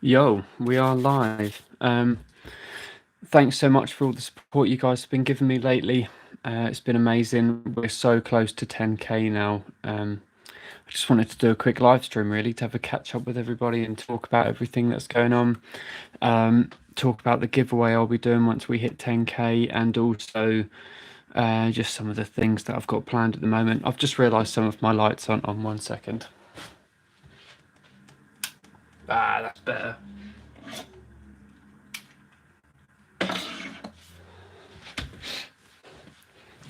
Yo, we are live. Thanks so much for all the support you guys have been giving me lately. It's been amazing. We're so close to 10k now. I just wanted to do a quick live stream really to have a catch up with everybody and talk about everything that's going on. Talk about the giveaway I'll be doing once we hit 10k, and also just some of the things that I've got planned at the moment. I've just realised some of my lights aren't on. 1 second. That's better.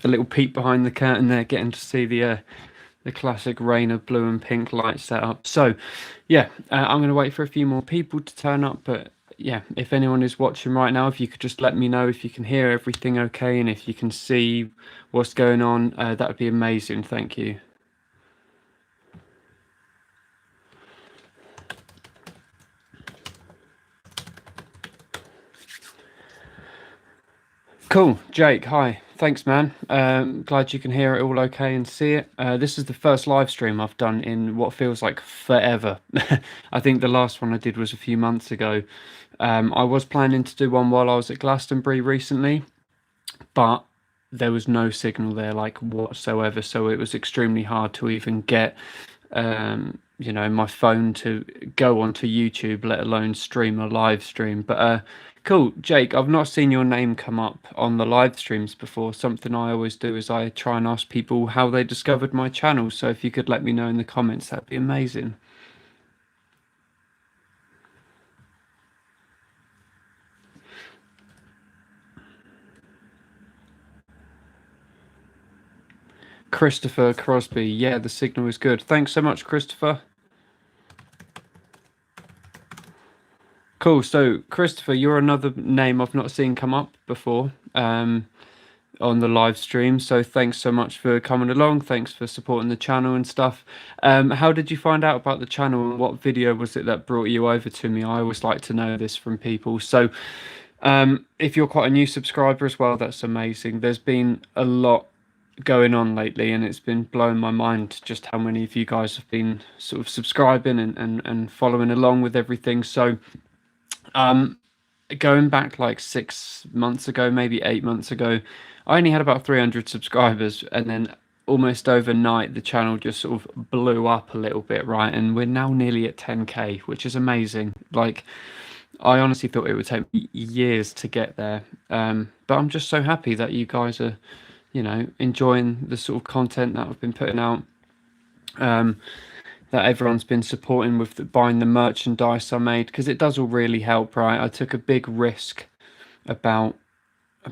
A little peek behind the curtain there, getting to see the classic Rayna blue and pink light setup. So yeah, I'm going to wait for a few more people to turn up, but yeah, if anyone is watching right now, if you could just let me know if you can hear everything okay and if you can see what's going on, that would be amazing. Thank you. Cool. Jake, hi. Thanks, man. Glad you can hear it all okay and see it. This is the first live stream I've done in what feels like forever. I think the last one I did was a few months ago. I was planning to do one while I was at Glastonbury recently, but there was no signal there like whatsoever, so it was extremely hard to even get my phone to go onto YouTube, let alone stream a live stream. But cool, Jake, I've not seen your name come up on the live streams before. Something I always do is I try and ask people how they discovered my channel, so if you could let me know in the comments, that'd be amazing. Christopher Crosby, yeah, the signal is good. Thanks so much, Christopher. Cool. So, Christopher, you're another name I've not seen come up before on the live stream. So, thanks so much for coming along. Thanks for supporting the channel and stuff. How did you find out about the channel, and what video was it that brought you over to me? I always like to know this from people. So, if you're quite a new subscriber as well, that's amazing. There's been a lot going on lately, and it's been blowing my mind just how many of you guys have been sort of subscribing and following along with everything. So, going back like 6 months ago, maybe 8 months ago, I only had about 300 subscribers, and then almost overnight the channel just sort of blew up a little bit, right? And we're now nearly at 10k, which is amazing. Like, I honestly thought it would take me years to get there, but I'm just so happy that you guys are, enjoying the sort of content that I've been putting out. That everyone's been supporting with buying the merchandise I made, because it does all really help, right? I took a big risk about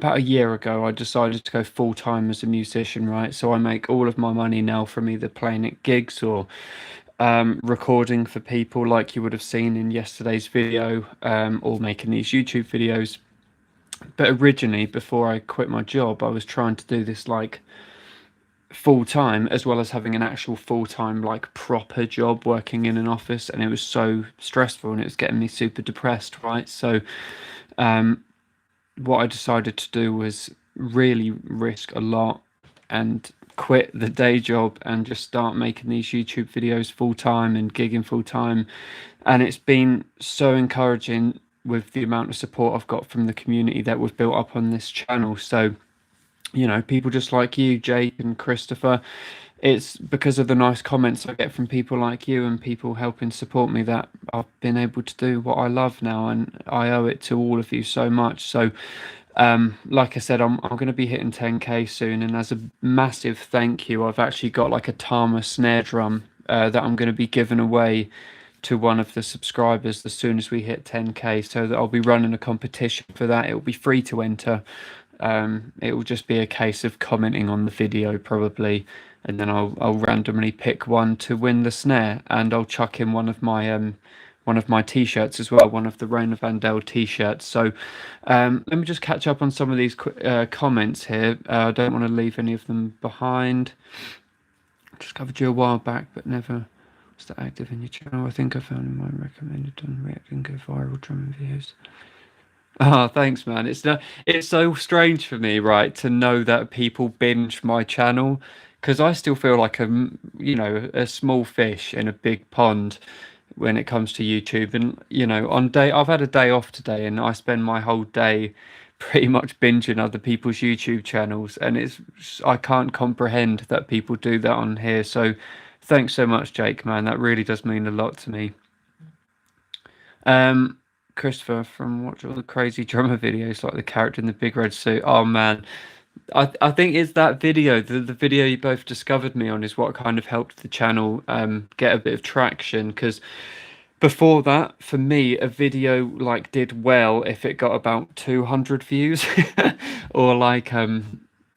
a year ago. I decided to go full time as a musician, right? So I make all of my money now from either playing at gigs or recording for people, like you would have seen in yesterday's video, or making these YouTube videos. But originally, before I quit my job, I was trying to do this like full time, as well as having an actual full time like proper job working in an office, and it was so stressful and it was getting me super depressed, right? So what I decided to do was really risk a lot and quit the day job and just start making these YouTube videos full time and gigging full time. And it's been so encouraging with the amount of support I've got from the community that was built up on this channel. So, people just like you, Jake and Christopher, it's because of the nice comments I get from people like you and people helping support me that I've been able to do what I love now, and I owe it to all of you so much. So, like I said, I'm going to be hitting 10k soon, and as a massive thank you, I've actually got like a Tama snare drum that I'm going to be giving away to one of the subscribers as soon as we hit 10k, so that I'll be running a competition for that. It'll be free to enter. It will just be a case of commenting on the video probably, and then I'll randomly pick one to win the snare, and I'll chuck in one of my T-shirts as well, one of the Rayna Vandel T-shirts. So let me just catch up on some of these comments here. I don't want to leave any of them behind. Just covered you a while back, but never was that active in your channel. I think I found mine recommended on reacting go viral drumming videos. Oh, thanks, man. It's so strange for me, right, to know that people binge my channel, because I still feel like a small fish in a big pond, when it comes to YouTube. And I've had a day off today, and I spend my whole day pretty much binging other people's YouTube channels, and I can't comprehend that people do that on here. So thanks so much, Jake, man. That really does mean a lot to me. Um, Christopher from Watch All the Crazy Drummer Videos, like the character in the big red suit. Oh man, I think it's that video, the video you both discovered me on, is what kind of helped the channel get a bit of traction. Because before that, for me, a video like did well if it got about 200 views, or like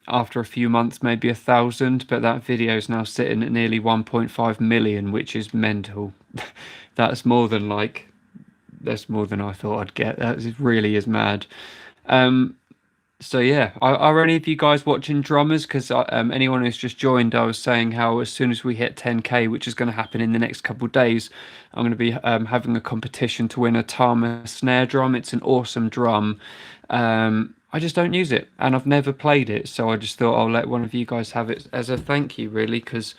after a few months maybe 1,000. But that video is now sitting at nearly 1.5 million, which is mental. That's more than that's more than I thought I'd get. That really is mad. Um, so yeah, are any of you guys watching drummers? Because anyone who's just joined, I was saying how as soon as we hit 10k, which is going to happen in the next couple of days, I'm going to be having a competition to win a Tama snare drum. It's an awesome drum. I just don't use it, and I've never played it, so I just thought I'll let one of you guys have it as a thank you, really, because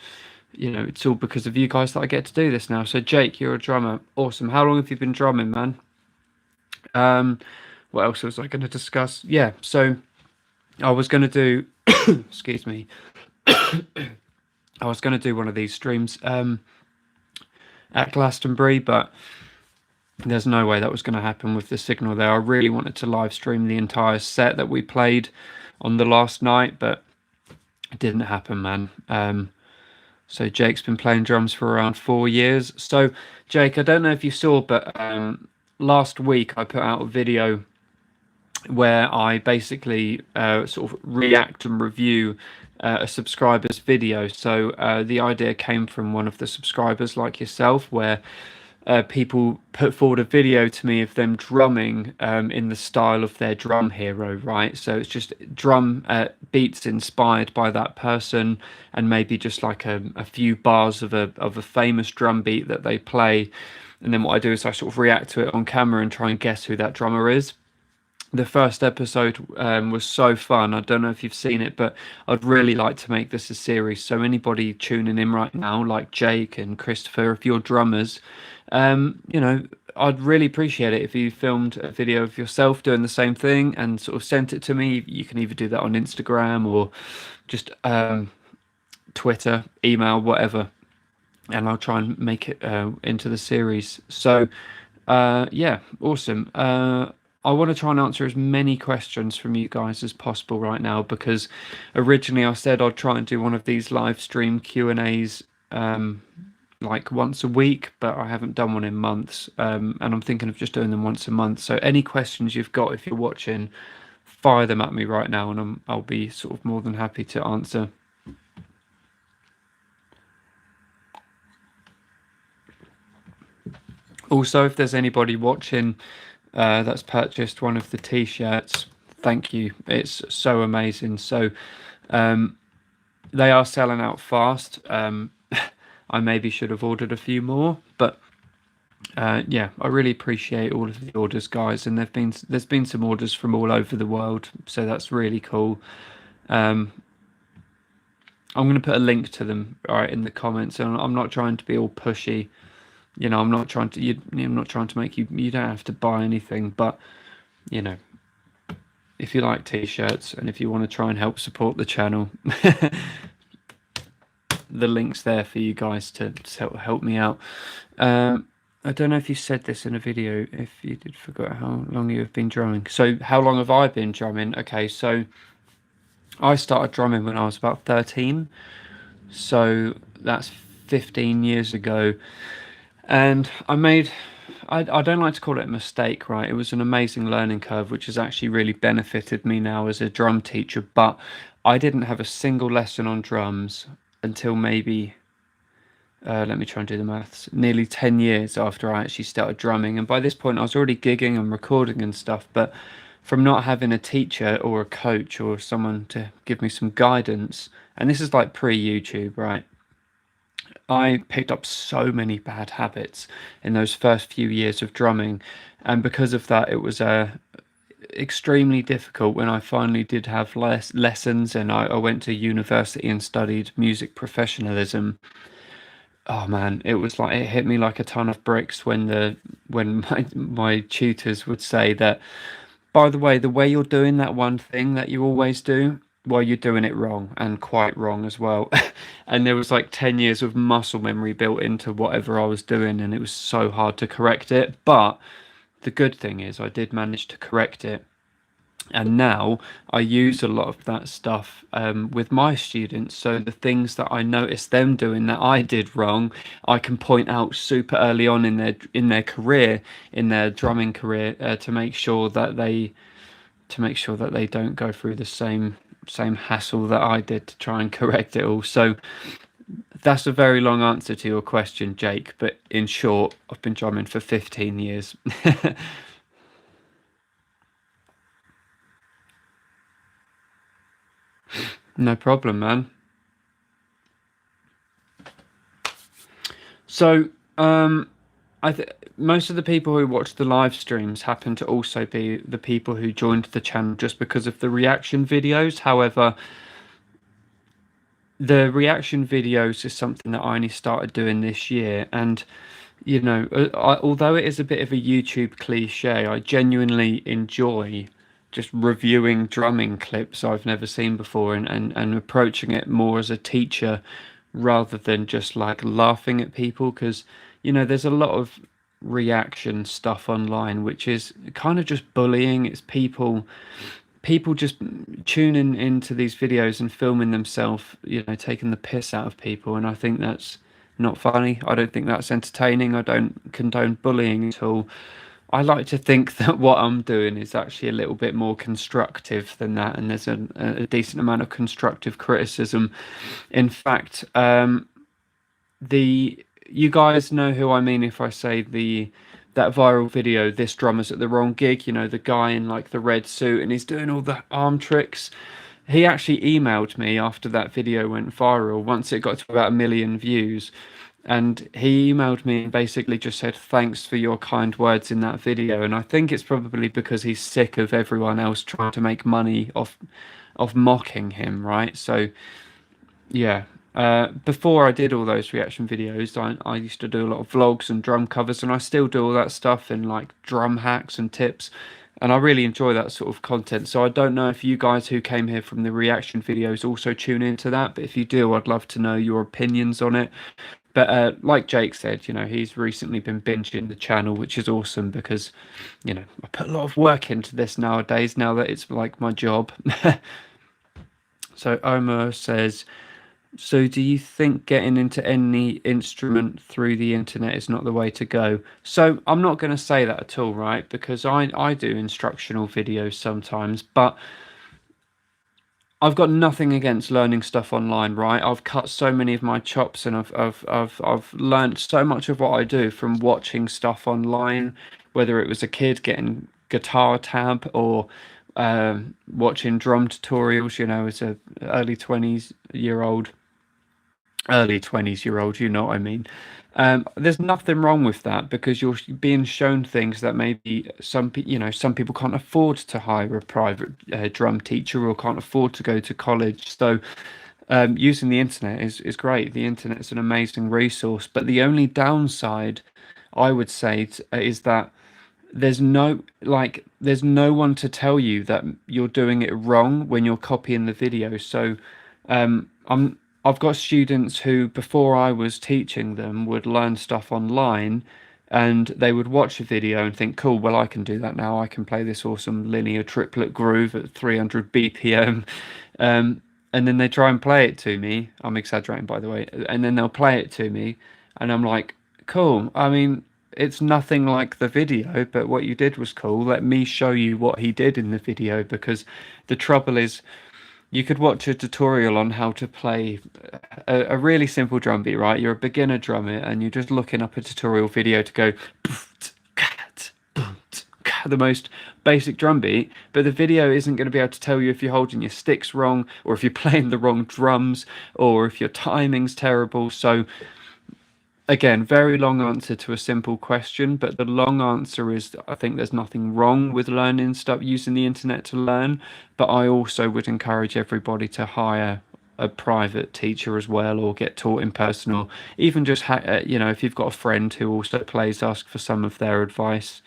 it's all because of you guys that I get to do this now. So Jake, you're a drummer, awesome. How long have you been drumming, man? Um, what else was I going to discuss? Yeah, so I was going to do, excuse me, I was going to do one of these streams at Glastonbury, but there's no way that was going to happen with the signal there. I really wanted to live stream the entire set that we played on the last night, but it didn't happen, man. So Jake's been playing drums for around 4 years. So Jake, I don't know if you saw, but last week I put out a video where I basically sort of react and review a subscriber's video. So the idea came from one of the subscribers like yourself, where people put forward a video to me of them drumming in the style of their drum hero, right? So it's just drum beats inspired by that person, and maybe just like a few bars of a famous drum beat that they play. And then what I do is I sort of react to it on camera and try and guess who that drummer is. The first episode was so fun. I don't know if you've seen it, but I'd really like to make this a series. So anybody tuning in right now, like Jake and Christopher, if you're drummers, I'd really appreciate it if you filmed a video of yourself doing the same thing and sort of sent it to me. You can either do that on Instagram or just Twitter, email, whatever, and I'll try and make it into the series. So yeah, awesome. I want to try and answer as many questions from you guys as possible right now, because originally I said I'd try and do one of these live stream Q&As like once a week, but I haven't done one in months, and I'm thinking of just doing them once a month. So any questions you've got, if you're watching, fire them at me right now, and I'll be sort of more than happy to answer. Also, if there's anybody watching that's purchased one of the T-shirts, thank you. It's so amazing. So they are selling out fast. I maybe should have ordered a few more, but yeah, I really appreciate all of the orders, guys. And there's been some orders from all over the world, so that's really cool. I'm going to put a link to them right in the comments, and I'm not trying to be all pushy. I'm not trying to. I'm not trying to make you. You don't have to buy anything, but if you like T-shirts and if you want to try and help support the channel, the link's there for you guys to help me out. I don't know if you said this in a video. If you did, forget how long you have been drumming. So how long have I been drumming? Okay, so I started drumming when I was about 13. So that's 15 years ago. And I don't like to call it a mistake, right? It was an amazing learning curve, which has actually really benefited me now as a drum teacher. But I didn't have a single lesson on drums until maybe, let me try and do the maths, nearly 10 years after I actually started drumming. And by this point, I was already gigging and recording and stuff. But from not having a teacher or a coach or someone to give me some guidance, and this is like pre-YouTube, right? I picked up so many bad habits in those first few years of drumming, and because of that, it was extremely difficult when I finally did have lessons, and I went to university and studied music professionalism. Oh man, it was like it hit me like a ton of bricks when my tutors would say that, by the way you're doing that one thing that you always do, well, you're doing it wrong and quite wrong as well. And there was like 10 years of muscle memory built into whatever I was doing, and it was so hard to correct it. But the good thing is I did manage to correct it, and now I use a lot of that stuff with my students. So the things that I noticed them doing that I did wrong, I can point out super early on in their career, in their drumming career, to make sure that they don't go through the same hassle that I did to try and correct it all. So that's a very long answer to your question, Jake. But in short, I've been drumming for 15 years. No problem, man. So, I most of the people who watch the live streams happen to also be the people who joined the channel just because of the reaction videos. However, the reaction videos is something that I only started doing this year, and although it is a bit of a YouTube cliche, I genuinely enjoy just reviewing drumming clips I've never seen before, and approaching it more as a teacher rather than just like laughing at people, because there's a lot of reaction stuff online which is kind of just bullying. It's people just tuning into these videos and filming themselves, taking the piss out of people. And I think that's not funny. I don't think that's entertaining. I don't condone bullying at all. I like to think that what I'm doing is actually a little bit more constructive than that, and there's a decent amount of constructive criticism. In fact, the you guys know who I mean if I say that viral video, this drummer's at the wrong gig, the guy in like the red suit and he's doing all the arm tricks. He actually emailed me after that video went viral, once it got to about 1 million views. And he emailed me and basically just said, thanks for your kind words in that video. And I think it's probably because he's sick of everyone else trying to make money off mocking him, right? So yeah. Before I did all those reaction videos, I used to do a lot of vlogs and drum covers, and I still do all that stuff and like drum hacks and tips. And I really enjoy that sort of content. So I don't know if you guys who came here from the reaction videos also tune into that, but if you do, I'd love to know your opinions on it. But like Jake said, he's recently been binging the channel, which is awesome because, I put a lot of work into this nowadays, now that it's like my job. So Omar says, so do you think getting into any instrument through the internet is not the way to go? So I'm not going to say that at all, right? Because I do instructional videos sometimes, but I've got nothing against learning stuff online, right? I've cut so many of my chops, and I've learned so much of what I do from watching stuff online, whether it was a kid getting guitar tab or watching drum tutorials, as a early 20s year old, you know what I mean. There's nothing wrong with that, because you're being shown things that maybe some people can't afford to hire a private drum teacher, or can't afford to go to college. So using the internet is great. The internet is an amazing resource, but the only downside I would say is that there's no one to tell you that you're doing it wrong when you're copying the video. So I've got students who, before I was teaching them, would learn stuff online, and they would watch a video and think, cool, well, I can do that now. I can play this awesome linear triplet groove at 300 BPM. And then they try and play it to me. I'm exaggerating, by the way. And then they'll play it to me, and I'm like, cool. I mean, it's nothing like the video, but what you did was cool. Let me show you what he did in the video, because the trouble is, you could watch a tutorial on how to play a really simple drum beat, right? You're a beginner drummer and you're just looking up a tutorial video to go the most basic drum beat, but the video isn't going to be able to tell you if you're holding your sticks wrong, or if you're playing the wrong drums, or if your timing's terrible. So again, very long answer to a simple question, but the long answer is I think there's nothing wrong with learning stuff using the internet to learn, but I also would encourage everybody to hire a private teacher as well, or get taught in person, or even just you know, if you've got a friend who also plays, ask for some of their advice.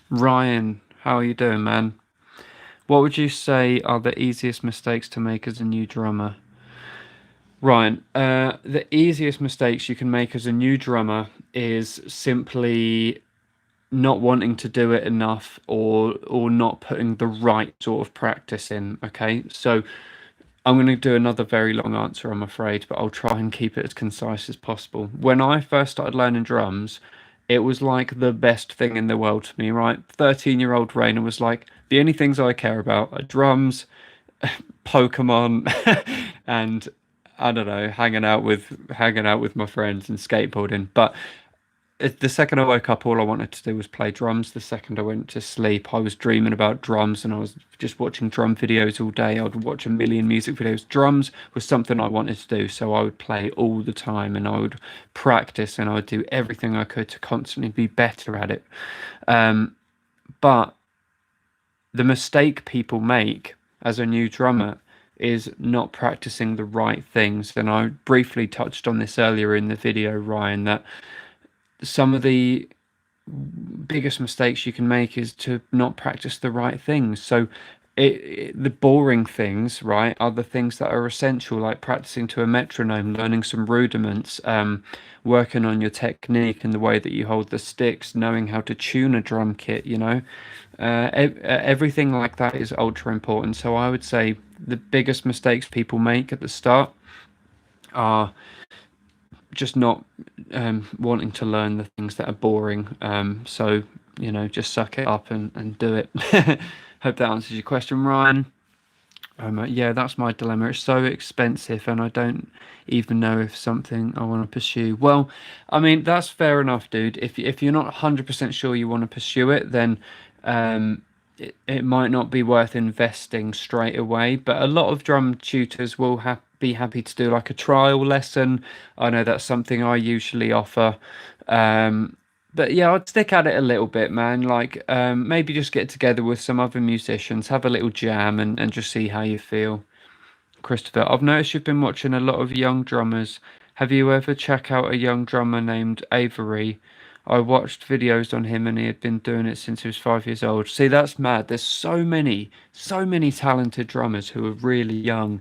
Ryan, how are you doing, man? What would you say are the easiest mistakes to make as a new drummer? Ryan, the easiest mistakes you can make as a new drummer is simply not wanting to do it enough, or not putting the right sort of practice in. Okay, so I'm going to do another very long answer, I'm afraid, but I'll try and keep it as concise as possible. When I first started learning drums, it was like the best thing in the world to me, right? 13-year-old Rayna was like, the only things I care about are drums, Pokemon, and I don't know, hanging out with my friends and skateboarding. But the second I woke up, all I wanted to do was play drums. The second I went to sleep, I was dreaming about drums, and I was just watching drum videos all day. I would watch a million music videos. Drums was something I wanted to do, so I would play all the time, and I would practice, and I would do everything I could to constantly be better at it. But the mistake people make as a new drummer is not practicing the right things. And I briefly touched on this earlier in the video, Ryan, that some of the biggest mistakes you can make is to not practice the right things. So the boring things, right, are the things that are essential, like practicing to a metronome, learning some rudiments, working on your technique and the way that you hold the sticks, knowing how to tune a drum kit, you know. Everything like that is ultra important. So I would say the biggest mistakes people make at the start are just not wanting to learn the things that are boring. So, you know, just suck it up and do it. Hope that answers your question, Ryan. Yeah, that's my dilemma. It's so expensive, and I don't even know if something I want to pursue. Well, I mean, that's fair enough, dude. If you're not 100% sure you want to pursue it, then it might not be worth investing straight away. But a lot of drum tutors will be happy to do like a trial lesson. I know that's something I usually offer. But yeah, I'd stick at it a little bit, man. Like, maybe just get together with some other musicians, have a little jam, and just see how you feel. Christopher, I've noticed you've been watching a lot of young drummers. Have you ever check out a young drummer named Avery? I watched videos on him, and he had been doing it since he was 5 years old. See, that's mad. There's so many talented drummers who are really young,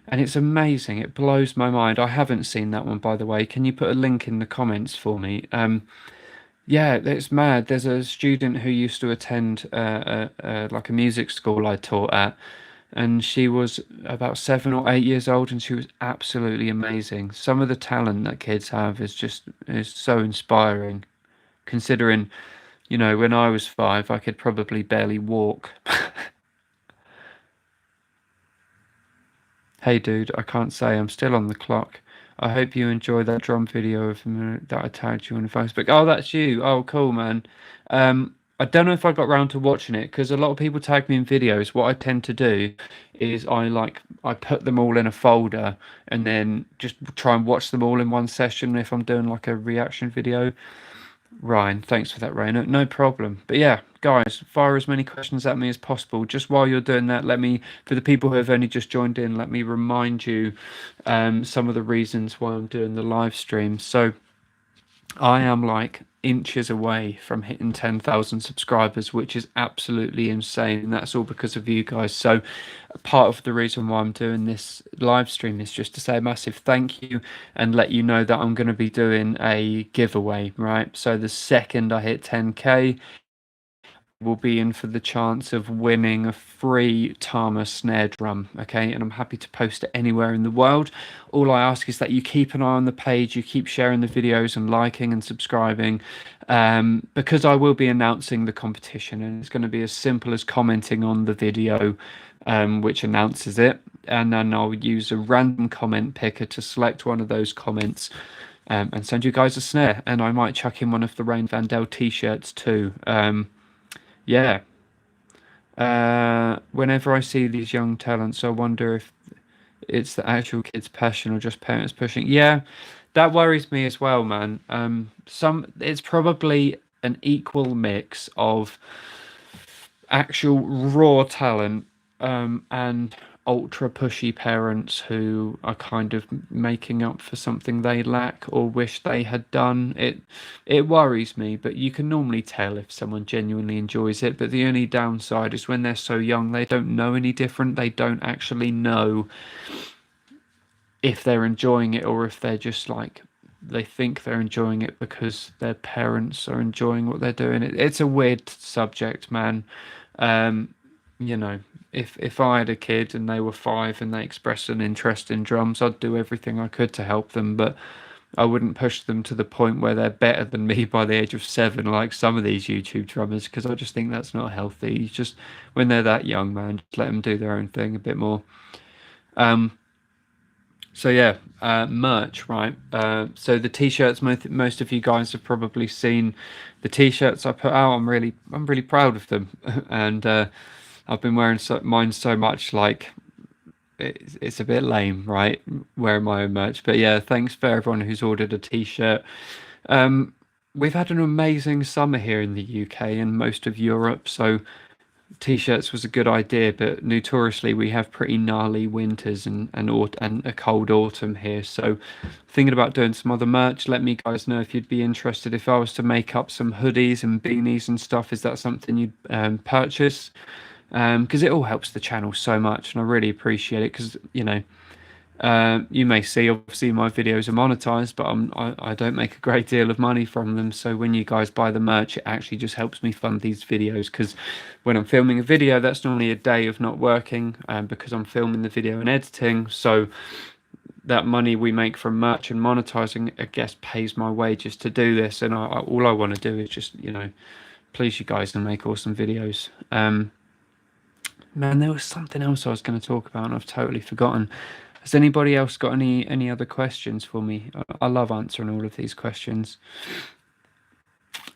and it's amazing. It blows my mind. I haven't seen that one, by the way. Can you put a link in the comments for me? Yeah, it's mad. There's a student who used to attend like a music school I taught at, and she was about 7 or 8 years old, and she was absolutely amazing. Some of the talent that kids have is so inspiring. Considering, you know, when I was 5, I could probably barely walk. Hey dude, I can't say, I'm still on the clock. I hope you enjoy that drum video of that I tagged you on Facebook. Oh, that's you. Oh, cool, man. I don't know if I got round to watching it because a lot of people tag me in videos. What I tend to do is I put them all in a folder and then just try and watch them all in one session if I'm doing like a reaction video. Ryan, thanks for that, Rayna. No problem. But yeah, guys, fire as many questions at me as possible. Just while you're doing that, for the people who have only just joined in, let me remind you some of the reasons why I'm doing the live stream. So I am like inches away from hitting 10,000 subscribers, which is absolutely insane. And that's all because of you guys. So part of the reason why I'm doing this live stream is just to say a massive thank you and let you know that I'm going to be doing a giveaway, right? So the second I hit 10K, will be in for the chance of winning a free Tama snare drum. Okay, and I'm happy to post it anywhere in the world. All I ask is that you keep an eye on the page, you keep sharing the videos and liking and subscribing, because I will be announcing the competition, and it's going to be as simple as commenting on the video, which announces it, and then I'll use a random comment picker to select one of those comments. And send you guys a snare, and I might chuck in one of the Rain Vandel T-shirts too. Yeah. Whenever I see these young talents, I wonder if it's the actual kid's passion or just parents pushing. Yeah, that worries me as well, man. It's probably an equal mix of actual raw talent, and ultra pushy parents who are kind of making up for something they lack or wish they had done. It worries me, but you can normally tell if someone genuinely enjoys it. But the only downside is when they're so young, they don't know any different. They don't actually know if they're enjoying it or if they're just like they think they're enjoying it because their parents are enjoying what they're doing. It's a weird subject, man. Um, you know, if I had a kid and they were 5 and they expressed an interest in drums, I'd do everything I could to help them, but I wouldn't push them to the point where they're better than me by the age of 7, like some of these YouTube drummers, because I just think that's not healthy. You just when they're that young, man, just let them do their own thing a bit more. Um, so yeah, merch, right? So the t-shirts, most of you guys have probably seen the t-shirts I put out. I'm really proud of them, and I've been wearing mine so much, like it's a bit lame, right? Wearing my own merch, but yeah, thanks for everyone who's ordered a t-shirt. Um, we've had an amazing summer here in the UK and most of Europe, so t-shirts was a good idea, but notoriously we have pretty gnarly winters and a cold autumn here. So thinking about doing some other merch. Let me guys know if you'd be interested. If I was to make up some hoodies and beanies and stuff, is that something you'd purchase? Because it all helps the channel so much, and I really appreciate it. Because you may see, obviously, my videos are monetized, but I don't make a great deal of money from them. So when you guys buy the merch, it actually just helps me fund these videos. Because when I'm filming a video, that's normally a day of not working, because I'm filming the video and editing. So that money we make from merch and monetizing, I guess, pays my wages to do this. And all I want to do is just, please you guys and make awesome videos. Man, there was something else I was going to talk about and I've totally forgotten. Has anybody else got any other questions for me? I love answering all of these questions.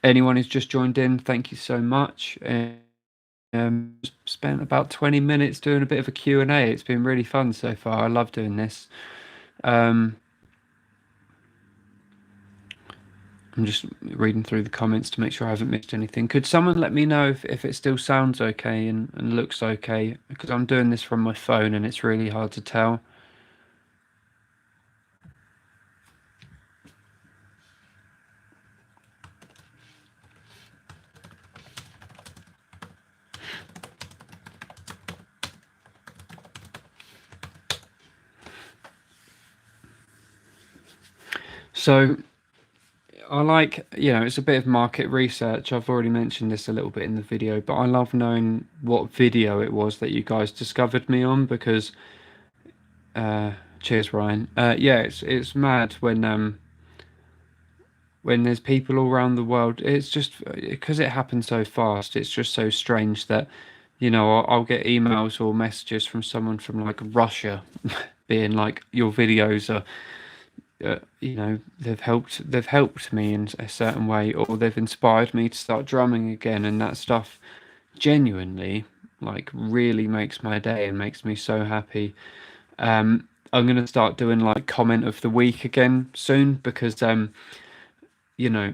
Anyone who's just joined in, thank you so much. Spent about 20 minutes doing a bit of a Q&A. It's been really fun so far. I love doing this. I'm just reading through the comments to make sure I haven't missed anything. Could someone let me know if it still sounds okay and looks okay? Because I'm doing this from my phone and it's really hard to tell. So I like, it's a bit of market research. I've already mentioned this a little bit in the video, but I love knowing what video it was that you guys discovered me on because, cheers, Ryan. Yeah, it's mad when there's people all around the world. It's just because it happens so fast. It's just so strange that, I'll get emails or messages from someone from like Russia being like, your videos are they've helped me in a certain way, or they've inspired me to start drumming again, and that stuff genuinely like really makes my day and makes me so happy. I'm gonna start doing like comment of the week again soon because you know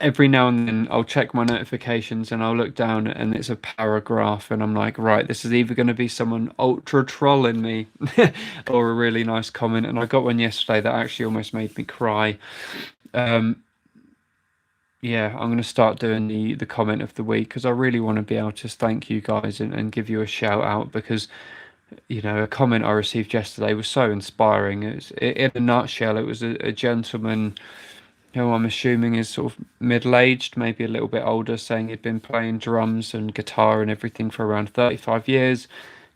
every now and then I'll check my notifications and I'll look down and it's a paragraph and I'm like, right, this is either going to be someone ultra trolling me or a really nice comment. And I got one yesterday that actually almost made me cry. Yeah, I'm going to start doing the comment of the week because I really want to be able to thank you guys and give you a shout out because a comment I received yesterday was so inspiring. In a nutshell, it was a gentleman who I'm assuming is sort of middle-aged, maybe a little bit older, saying he'd been playing drums and guitar and everything for around 35 years,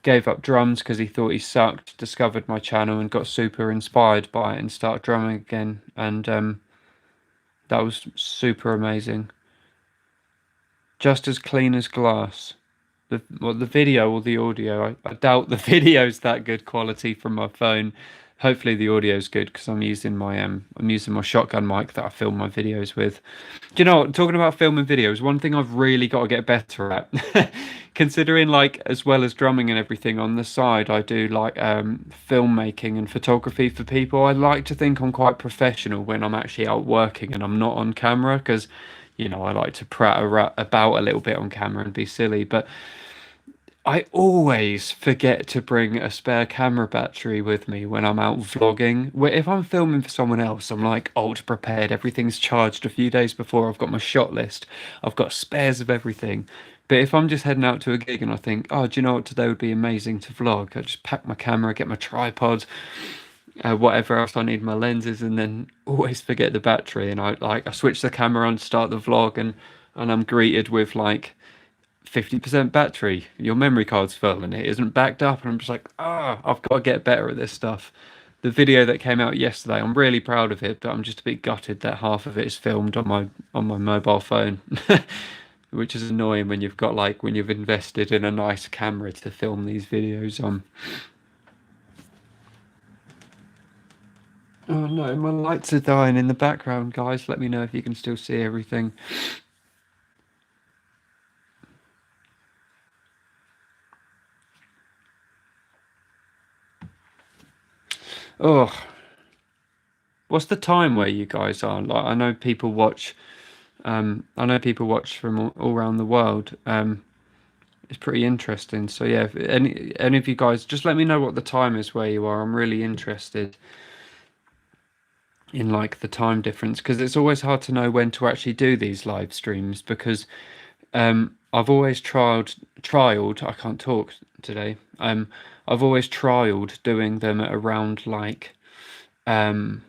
gave up drums because he thought he sucked, discovered my channel and got super inspired by it and started drumming again. And that was super amazing. Just as clean as glass. The video or the audio, I doubt the video's that good quality from my phone. Hopefully the audio's good because I'm using my shotgun mic that I film my videos with. Do you know what? Talking about filming videos, one thing I've really got to get better at, considering like as well as drumming and everything on the side, I do like filmmaking and photography for people. I like to think I'm quite professional when I'm actually out working and I'm not on camera because, I like to prat about a little bit on camera and be silly, but I always forget to bring a spare camera battery with me when I'm out vlogging. If I'm filming for someone else, I'm like ultra prepared. Everything's charged a few days before. I've got my shot list. I've got spares of everything. But if I'm just heading out to a gig and I think, oh, do you know what, today would be amazing to vlog? I just pack my camera, get my tripod, whatever else I need, my lenses, and then always forget the battery. And I switch the camera on, start the vlog, and I'm greeted with like 50% battery, your memory card's full and it isn't backed up, and I'm just like, I've got to get better at this stuff. The video that came out yesterday, I'm really proud of it, but I'm just a bit gutted that half of it is filmed on my mobile phone. Which is annoying when you've got like when you've invested in a nice camera to film these videos on. Oh no, my lights are dying in the background, guys. Let me know if you can still see everything. Oh, what's the time where you guys are? Like, I know people watch. I know people watch from all around the world. It's pretty interesting. So yeah, if any of you guys, just let me know what the time is where you are. I'm really interested in like the time difference, because it's always hard to know when to actually do these live streams, because I've always trialed. I can't talk today. I've always trialed doing them at around like um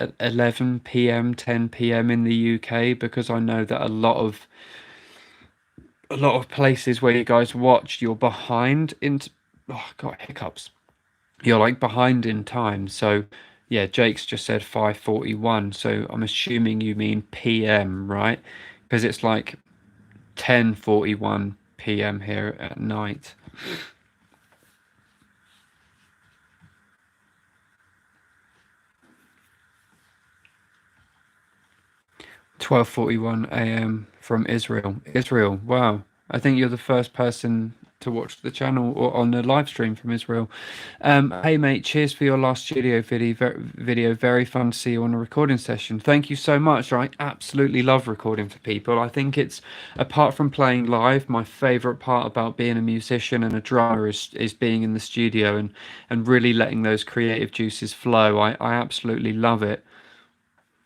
at 11 p.m., 10 p.m. in the UK, because I know that a lot of places where you guys watch, you're behind in. Oh, I got hiccups. You're like behind in time. So yeah, Jake's just said 5:41. So I'm assuming you mean PM, right? Because it's like 10:41 p.m. here at night. 12:41 a.m. from Israel. Israel, wow. I think you're the first person to watch the channel or on the live stream from Israel. Hey mate, cheers for your last studio video. Very fun to see you on a recording session. Thank you so much. I absolutely love recording for people. I think it's, apart from playing live, my favorite part about being a musician and a drummer is being in the studio and really letting those creative juices flow. I absolutely love it.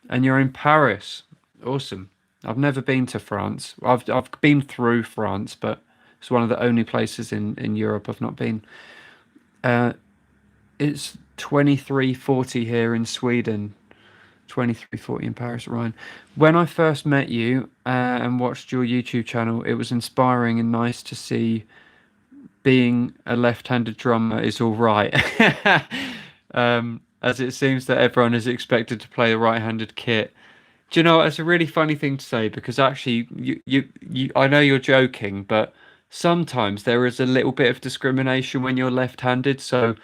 And you're in Paris. Awesome. I've never been to France. I've been through France, but it's one of the only places in Europe I've not been. Uh, it's 23:40 here in Sweden. 23:40 in Paris, Ryan. When I first met you and watched your YouTube channel, it was inspiring and nice to see being a left-handed drummer is all right. As it seems that everyone is expected to play the right-handed kit. Do you know, it's a really funny thing to say, because actually, I know you're joking, but sometimes there is a little bit of discrimination when you're left-handed. So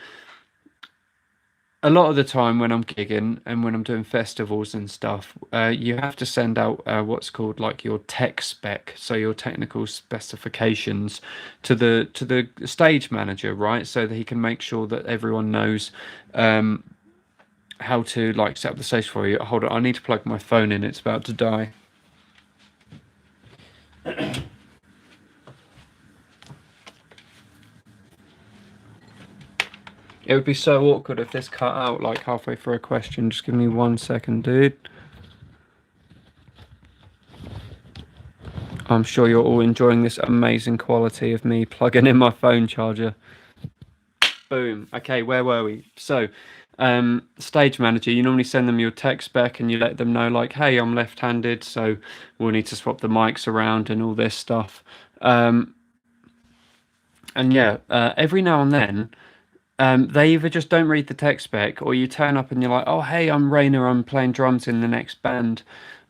a lot of the time when I'm gigging and when I'm doing festivals and stuff, you have to send out what's called like your tech spec, so your technical specifications to the stage manager, right? So that he can make sure that everyone knows how to like set up the stage for you. Hold on, I need to plug my phone in. It's about to die. It would be so awkward if this cut out like halfway through a question. Just give me 1 second, dude. I'm sure you're all enjoying this amazing quality of me plugging in my phone charger. Boom. Okay, where were we? So, stage manager, you normally send them your tech spec and you let them know, like, hey, I'm left-handed, so we'll need to swap the mics around and all this stuff. And yeah, every now and then, they either just don't read the tech spec, or you turn up and you're like, oh, hey, I'm Rayna, I'm playing drums in the next band,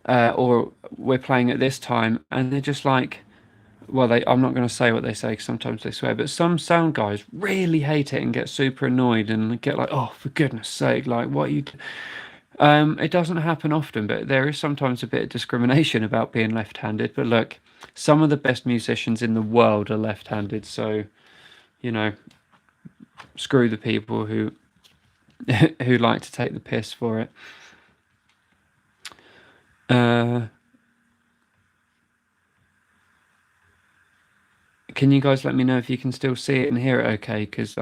or we're playing at this time, and they're just like, well, I'm not going to say what they say because sometimes they swear, but some sound guys really hate it and get super annoyed and get like, oh, for goodness sake, like, what you. It doesn't happen often, but there is sometimes a bit of discrimination about being left-handed. But look, some of the best musicians in the world are left-handed, so you know, screw the people who who like to take the piss for it. Can you guys let me know if you can still see it and hear it okay? Because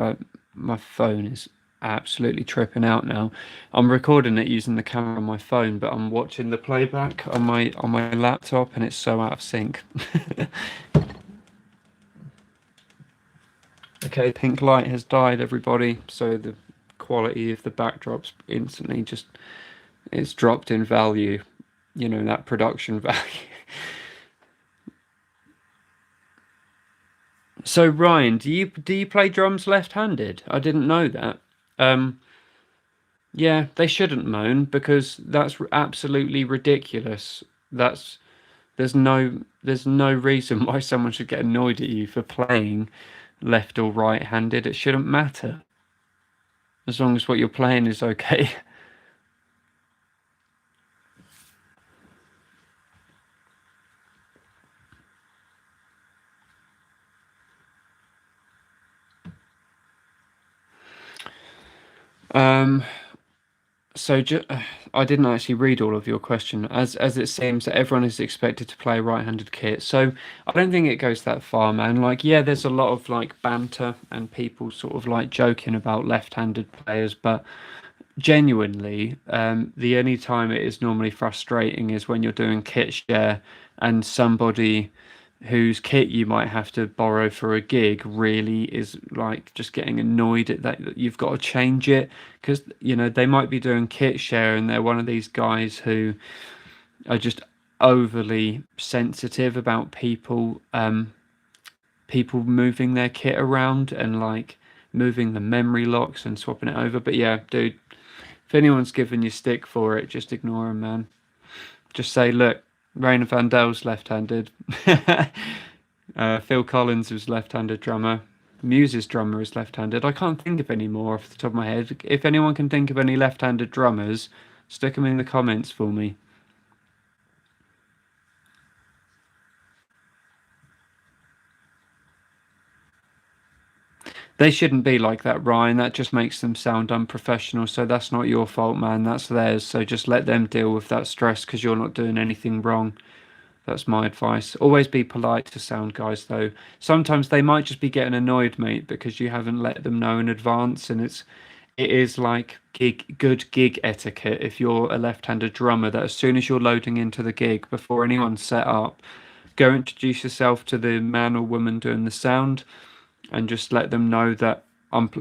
my phone is absolutely tripping out now. I'm recording it using the camera on my phone, but I'm watching the playback on my laptop, and it's so out of sync. Okay, pink light has died, everybody. So the quality of the backdrops instantly just it's dropped in value. You know, that production value. So Ryan, do you play drums left-handed? I didn't know that. Um, yeah, they shouldn't moan because that's absolutely ridiculous. That's there's no reason why someone should get annoyed at you for playing left or right-handed. It shouldn't matter as long as what you're playing is okay. Um, So I didn't actually read all of your question, as it seems that everyone is expected to play right-handed kit. So I don't think it goes that far, man. Like, yeah, there's a lot of like banter and people sort of like joking about left-handed players, but genuinely, the only time it is normally frustrating is when you're doing kit share and somebody whose kit you might have to borrow for a gig really is like just getting annoyed at that you've got to change it because they might be doing kit share and they're one of these guys who are just overly sensitive about people moving their kit around and like moving the memory locks and swapping it over. But yeah, dude, if anyone's giving you stick for it, just ignore them, man. Just say, look, Rayna Vandel's left-handed. Phil Collins was left-handed drummer. Muse's drummer is left-handed. I can't think of any more off the top of my head. If anyone can think of any left-handed drummers, stick them in the comments for me. They shouldn't be like that, Ryan. That just makes them sound unprofessional. So that's not your fault, man. That's theirs. So just let them deal with that stress because you're not doing anything wrong. That's my advice. Always be polite to sound guys, though. Sometimes they might just be getting annoyed, mate, because you haven't let them know in advance, and it is like good gig etiquette if you're a left-handed drummer that as soon as you're loading into the gig, before anyone's set up, go introduce yourself to the man or woman doing the sound, and just let them know that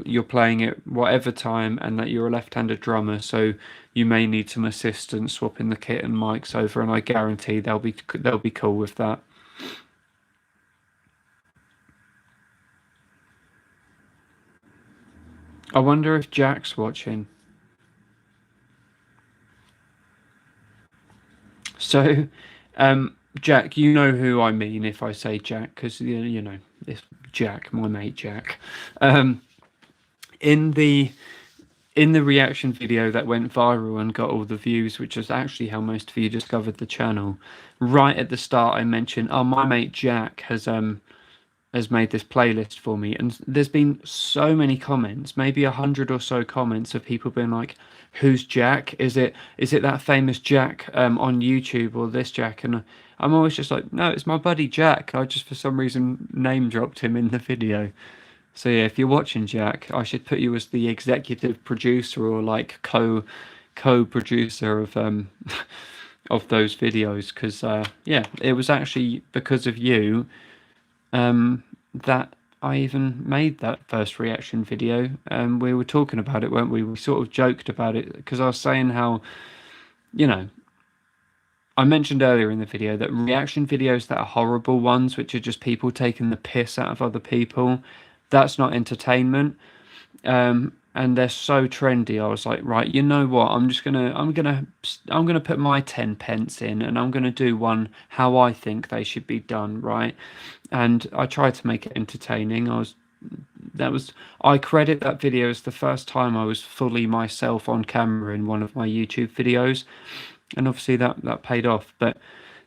you're playing it whatever time and that you're a left-handed drummer, so you may need some assistance swapping the kit and mics over, and I guarantee they'll be cool with that. I wonder if Jack's watching. So, Jack, you know who I mean if I say Jack, because it's Jack, my mate Jack. Um, in the in the reaction video that went viral and got all the views, which is actually how most of you discovered the channel, right at the start I mentioned, oh, my mate Jack has made this playlist for me, and there's been so many comments, maybe 100 or so comments of people being like, "Who's Jack? Is it that famous Jack on YouTube or this Jack?" And I'm always just like, "No, it's my buddy Jack. I just for some reason name dropped him in the video." So yeah, if you're watching Jack, I should put you as the executive producer or like co-producer of those videos because yeah, it was actually because of you that I even made that first reaction video. We were talking about it, weren't we? We sort of joked about it because I was saying how, you know, I mentioned earlier in the video that reaction videos that are horrible ones, which are just people taking the piss out of other people, that's not entertainment. And they're so trendy. I was like, right, you know what? I'm gonna put my 10 pence in, and I'm gonna do one how I think they should be done, right? And I tried to make it entertaining. I credit that video as the first time I was fully myself on camera in one of my YouTube videos, and obviously that paid off. But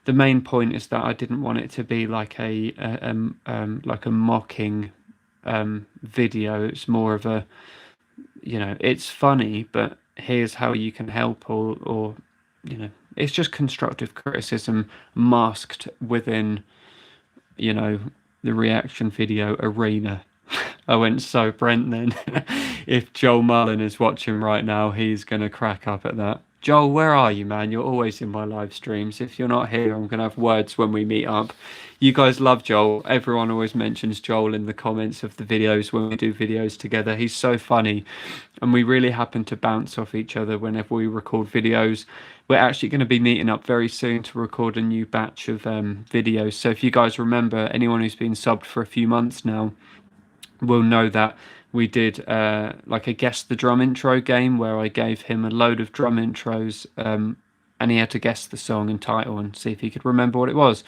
the main point is that I didn't want it to be like a mocking video. It's more of a, it's funny, but here's how you can help, or it's just constructive criticism masked within, you know, the reaction video Rayna. I went so Brent then. If Joel Mullen is watching right now, he's going to crack up at that. Joel, where are you, man? You're always in my live streams. If you're not here, I'm going to have words when we meet up. You guys love Joel. Everyone always mentions Joel in the comments of the videos when we do videos together. He's so funny. And we really happen to bounce off each other whenever we record videos. We're actually going to be meeting up very soon to record a new batch of videos. So if you guys remember, anyone who's been subbed for a few months now will know that we did like a guess the drum intro game where I gave him a load of drum intros, and he had to guess the song and title and see if he could remember what it was.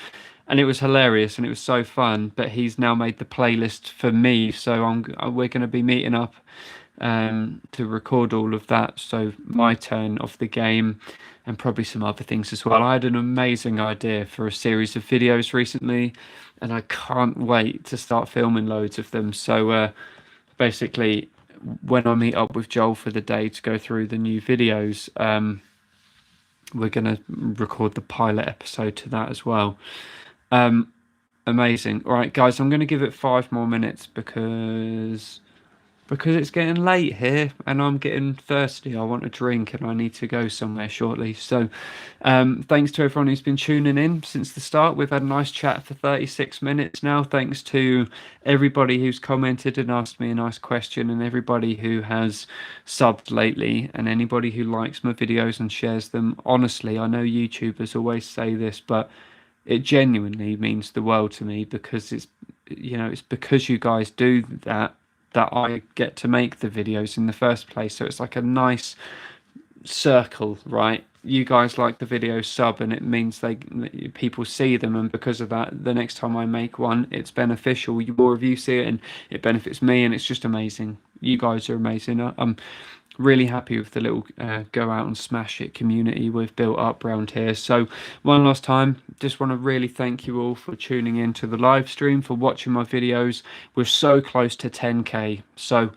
And it was hilarious and it was so fun. But he's now made the playlist for me, so we're going to be meeting up to record all of that. So my turn of the game, and probably some other things as well. I had an amazing idea for a series of videos recently, and I can't wait to start filming loads of them. So basically, when I meet up with Joel for the day to go through the new videos, we're going to record the pilot episode to that as well. Amazing. All right, guys, I'm going to give it 5 more minutes because it's getting late here and I'm getting thirsty. I want a drink and I need to go somewhere shortly. So thanks to everyone who's been tuning in since the start. We've had a nice chat for 36 minutes now. Thanks to everybody who's commented and asked me a nice question, and everybody who has subbed lately, and anybody who likes my videos and shares them. Honestly, I know YouTubers always say this, but it genuinely means the world to me, because it's because you guys do that I get to make the videos in the first place. So it's like a nice circle, right? You guys like the video, sub, and it means people see them, and because of that, the next time I make one, it's beneficial. More of you see it and it benefits me, and it's just amazing. You guys are amazing. I'm really happy with the little go out and smash it community we've built up around here. So one last time, just want to really thank you all for tuning in to the live stream, for watching my videos. We're so close to 10k, so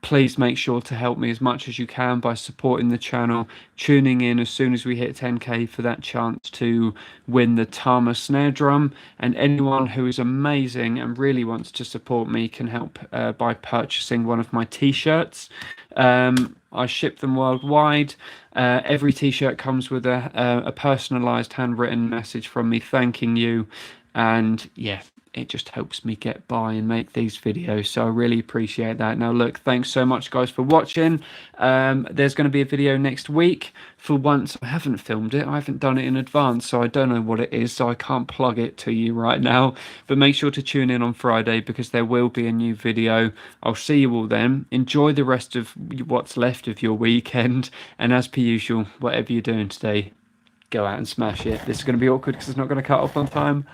please make sure to help me as much as you can by supporting the channel, tuning in as soon as we hit 10k for that chance to win the Tama snare drum. And anyone who is amazing and really wants to support me can help by purchasing one of my T-shirts. I ship them worldwide. Every T-shirt comes with a personalized handwritten message from me thanking you, and yeah, it just helps me get by and make these videos, so I really appreciate that. Now look, thanks so much guys for watching. There's going to be a video next week. For once, I haven't filmed it, I haven't done it in advance, so I don't know what it is, so I can't plug it to you right now. But make sure to tune in on Friday, because there will be a new video. I'll see you all then. Enjoy the rest of what's left of your weekend, and as per usual, whatever you're doing today, go out and smash it. This is going to be awkward because it's not going to cut off on time.